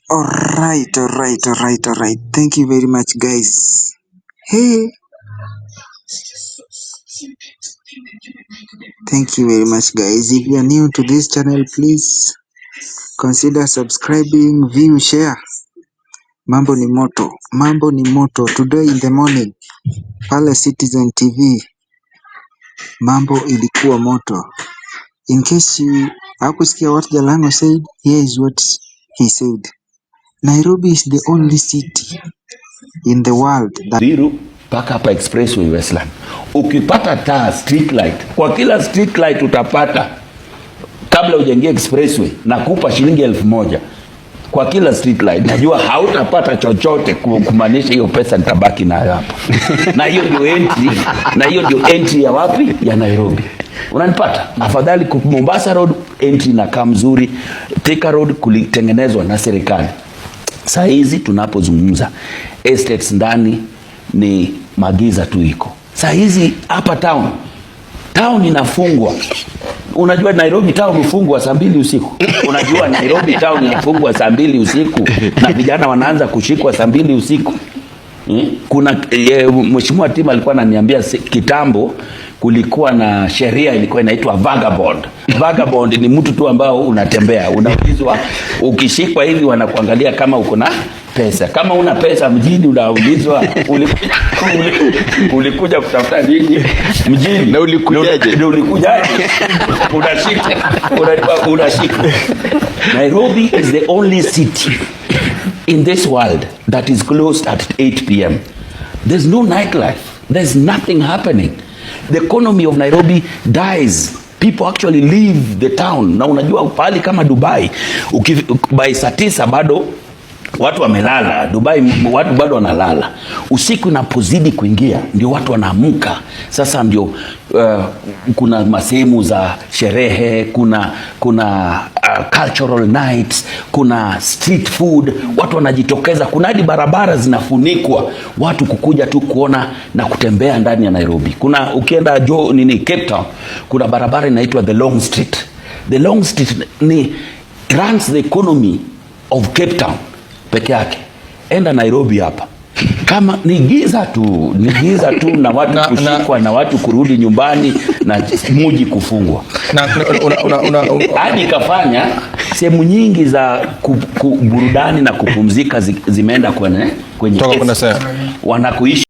Alright. Thank you very much, guys. Hey, thank you very much, guys. If you are new to this channel, please consider subscribing, view, share. Mambo ni moto. Today in the morning, pale Citizen TV, mambo ilikuwa moto. In case you hakusikia what Jalango said, here is what he said. Nairobi is the only city in the world that paka hapa expressway Westland. Ukipata taa street light, kwa kila street light utapata, kabla ujengie expressway nakupa shilingi 1,000 kwa kila street light. Najua hautapata chochote, kumaanisha hiyo pesa nitabaki nayo hapa. Na hiyo ndio entry ya wapi? Ya Nairobi. Unanipata? Afadhali Mombasa Road entry na kama mzuri, Thika Road kulitengenezwa na serikali. Saa hizi tunapozungumza estates ndani ni magiza tu iko. Saa hizi hapa town inafungwa. Unajua Nairobi town hufungwa saa 2 usiku. Unajua Nairobi town inafungwa saa 2 usiku na vijana wanaanza kushikwa saa 2 usiku. Kuna Mheshimiwa Tima alikuwa ananiambia kitambo kulikuwa na sheria ilikuwa inaitwa vagabond. Vagabond ni mtu tu ambao unatembea, unaulizwa, ukishikwa hivi wanakuangalia kama uko na pesa. Kama una pesa mjini unaulizwa ulikuja kutafuta nini mjini na ulikujaje? Unashika. Nairobi is the only city in this world that is closed at 8 p.m. There's no nightlife. There's nothing happening. The economy of Nairobi dies. People actually leave the town. Na unajua pahali kama Dubai, by saa 9 bado watu wamelala. Dubai watu bado wanalala. Usiku inapozidi kuingia ndio watu wanaamka. Sasa ndio kuna masehemu za sherehe, kuna cultural nights, kuna street food, watu wanajitokeza, kuna hadi barabara zinafunikwa watu kukuja tu kuona na kutembea ndani ya Nairobi. Kuna ukienda Cape Town, kuna barabara inaitwa the Long Street. The Long Street runs the economy of Cape Town peke yake. Enda Nairobi hapa, kama ni giza tu na watu kushikwa na watu kurudi nyumbani na mji kufungwa. Hadi kafanya sehemu nyingi za burudani na kupumzika zimeenda kwenye wanakuishi